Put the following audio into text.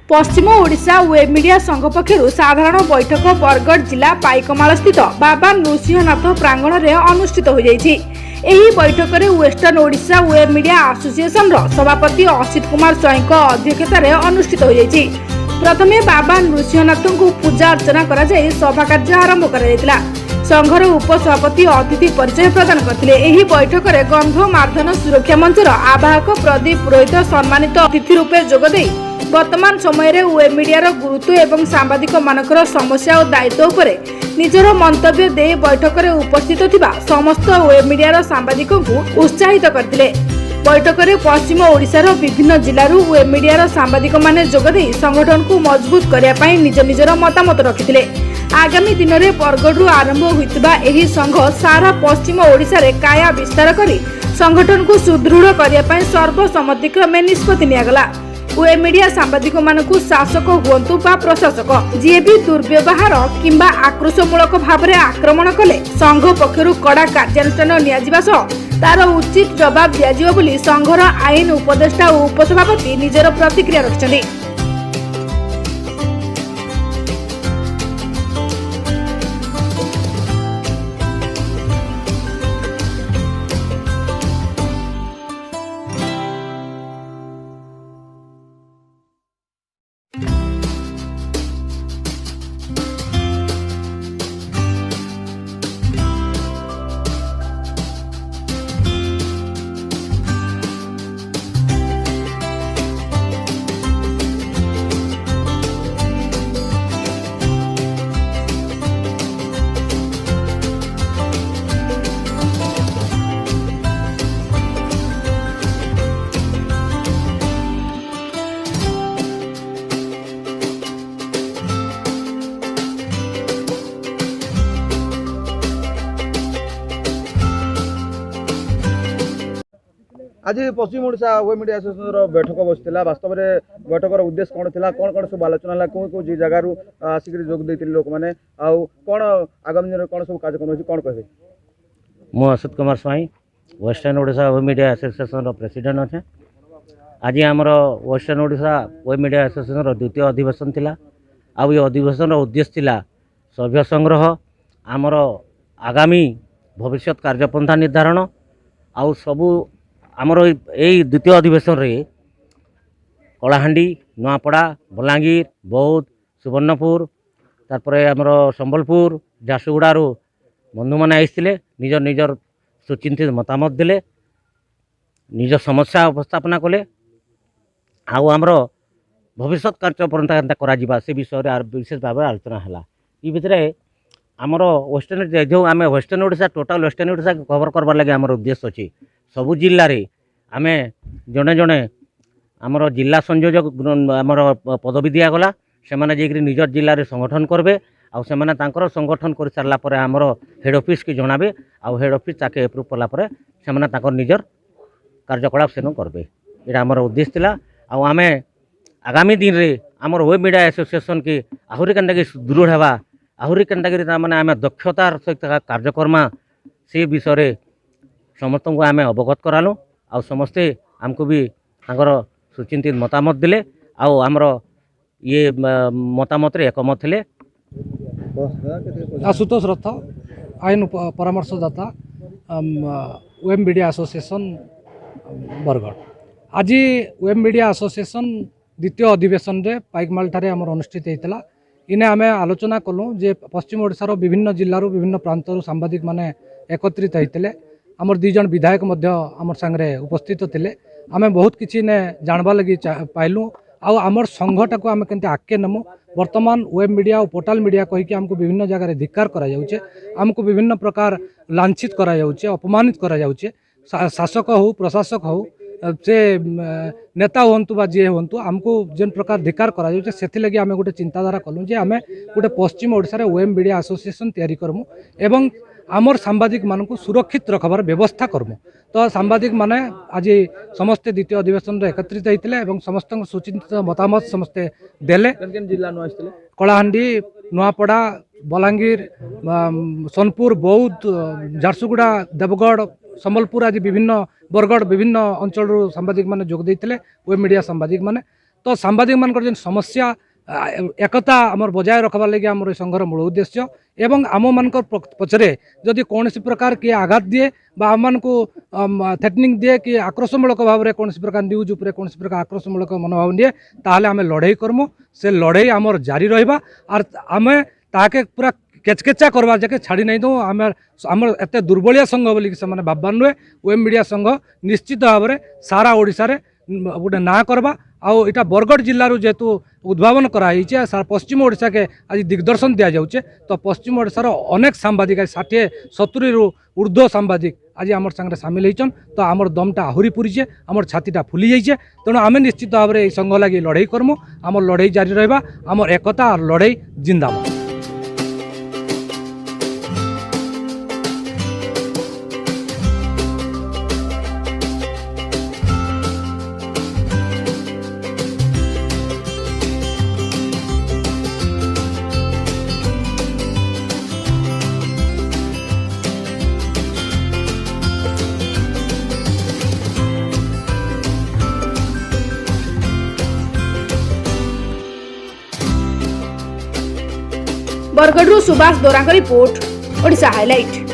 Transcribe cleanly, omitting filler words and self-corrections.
पश्चिम Odisha web media संघ पक्षर साधारण बैठक बरगढ़ जिला पाइकमाल स्थित बाबा नृसिंहनाथ प्रांगण में अनुष्ठित हो जाइछि। एही बैठक में western Odisha web media association सभापति असित कुमार स्वाईं अध्यक्षतार अनुष्ठित हो जाइछि। प्रथमे बाबा नृसिंहनाथ को पूजा अर्चना करा जाय सभा कार्य आरंभ करा संघर उपसभापति अतिथि परिचय प्रदान करथिले। एही बैठक में गंध मार्दन सुरक्षा मंचर आवाहक प्रदीप पुरोहित सम्मानित अतिथि रूपे जोगदे वर्तमान समय रे वेब मीडिया गुरुत्व एवं सांबादिक मानकर समस्या और दायित्व उपरे निजर मंतव्य दे बैठक में उपस्थित थिबा समस्त वेब मीडिया सांबादिक को उत्साहित करथिले। बैठक में पश्चिम ओडिशार विभिन्न जिलूर वेब मीडिया सांबादिक माने जोगदे संगठन को मजबूत करने निज निजर मतामत रखिथिले। आगामी दिन में बरगढ़ आरंभ होइतिबा एही संघ सारा पश्चिम ओडिशा रे काया विस्तार करी संगठन को सुदृढ़ करने पई सर्वसम्मतिक्रमे निष्पत्ति नियागला। वेब मीडिया सांबादिक मानकु शासक हुअन्तु बा प्रशासक जे भी दुर्व्यवहार किंबा आक्रोशमूलक भाव में आक्रमण कले संघ पक्षरु कड़ा कार्यानुष्ठान नियाजिबा सह तार उचित जवाब दियाजिबो बोली संघर आईन उपदेष्टा और उपसभापति निजर प्रतिक्रिया रखिछन्ति। आज पश्चिम ओडिशा वेब मीडिया एसोसिएशन बैठक बसला वास्तव में बैठकर उद्देश्य कौन था कौन कौन सब आलोचना कौ कौ जगार आसिक जोग देते लोक मैंने कौन आगामी दिन कौन सब कार्यक्रम अच्छी कौन कहे मु Asit Kumar Swain western Odisha web media association president अच्छे। आज आमर western Odisha web media association द्वितीय अधिवेशन थिला। आ ये अधिवेशन उद्देश्य थिला सभ्य संग्रह आमर आगामी भविष्य कार्यपंथा निर्धारण आउ सबू आमर यही द्वितीय अधिवेशन रे कलाहांडी नुआपड़ा बलांगीर बौद्ध सुवर्णपुर तारपरे आमर संबलपुर झारसुगुड़ारू बंधु मैंने आईते निजर निजर सुचिंतित मतामत देले निज समस्या उपस्थापना कले आमर भविष्य कार्यपंथा करा से विषय विशेष भाव आलोचना है। ये भितर आमर वेस्टर्न जो आम western Odisha total western Odisha cover करवार लगे आमर उद्देश्य अच्छी सबु जिले रे आमे जड़े जड़े आमर जिला संयोजक आमर पदवी दिगला से मैंने निजर जिले में संगठन करेंगे आर संगठन कर सारा पर आमर हेड ऑफिस की जनाबे आउ हेड ऑफिस ताके एप्रूव कलापर से निजर कार्यकलाप सेन करेंगे ये आमर उद्देश्य था। आम आगामी दिन में आमर वेब मीडिया एसोसिएशन की आहरी के सुदृढ़ हवा आहरी के मैंने आम दक्षतार सहित कार्य करमा से विषय समस्त को आम अवगत करालु आ समस्ते आमको भी सुचिंतित मतामत दिले आमर ये मतामत एकमत थे। आशुतोष रथ आईन परामर्शदाता वेब मीडिया एसोसिएशन बरगढ़। आज वेब मीडिया एसोसिएशन द्वितीय अधिवेशन रे पाइकमाल ठारे आमर अनुष्ठित होता। इने आमे आलोचना कलु जे पश्चिम ओडिशार विभिन्न जिल्लारू विभिन्न प्रांतरू सांबादिक माने एकत्रित होते आमर दी जन विधायक आमर सांगरे उपस्थित थे। आमे बहुत किसी ने जानवा लगी पाइलु आमर संघटा को आम के आगे नमु वर्तमान वेब मीडिया और पोर्टाल मीडिया कहीकि आमको विभिन्न जगह धिक्कार करा जाउछे आमको विभिन्न प्रकार लांछित करा जाउछे अपमानित करा जाउछे शासक हो प्रशासक हो से नेता हूँ बा जी हूँ आमको जेन प्रकार धिकार करा जाउछे सेथि लगी आमे गोटे चिंताधारा कलु जे आमे गोटे पश्चिम ओडिशा रे वेब मीडिया एसोसिएशन तैयारी करमु एवं आमर सांबादिक मानकु सुरक्षित रखबार व्यवस्था करमु। तो सांबादिक माने आज समस्ते द्वितीय अधिवेशन रे एकत्रित होइतिले एवं समस्त सुचिंतित मतामत समस्ते देले। जिला नु आइतिले कलाहांडी नुआपड़ा बलांगीर सोनपुर बौद्ध झारसुगुड़ा देवगढ़ संबलपुर आज विभिन्न बरगढ़ विभिन्न अंचल सांबादिक माने जोग देइतिले वेब मीडिया सांबादिक माने तो सांबादिक मान जेन समस्या एकता आमर बजाय रखबार लगे आमर संघर मूल उद्देश्य एवं आम मान पचरे जदि कौन प्रकार किए आघात दिए आम को थ्रेटनिंग दिए कि आक्रोशमूलक भाव में कौन प्रकार न्यूज उपर कौन प्रकार आक्रोशमूलक मनोभाव दिए ताहले आम लड़ाई करमु से लड़ाई आमर जारी रहिबा और आम ताके पूरा केचकेचा करवा जाके छाड़ी नहीं दो आम एत दुर्बलिया संघ बोली से भाबबार नुहे वेब मीडिया संघ निश्चित भाव में सारा ओडिशा रे गोटे ना करवा आउ इटा बरगढ़ जिलूर जेहेतु उद्भावन कराई पश्चिम ओडिशा के आज दिग्दर्शन दि जाऊे तो पश्चिम ओडिशार अनेक सांबादिक 60-70 रु ऊर्ध्व सांबादिक आज आम सागर सामिल होती तो आमर दमटा आहुरी पूरीचे आमर छातीटा फुली जाइए तेणु आम निश्चित भाव में संघ लगी लड़ाई करमु आम लड़ाई जारी रहा आमर एकता और लड़ाई जिंदाबाद। बरगढ़ सुभाष दोरा रिपोर्ट ओडिशा हाइलाइट।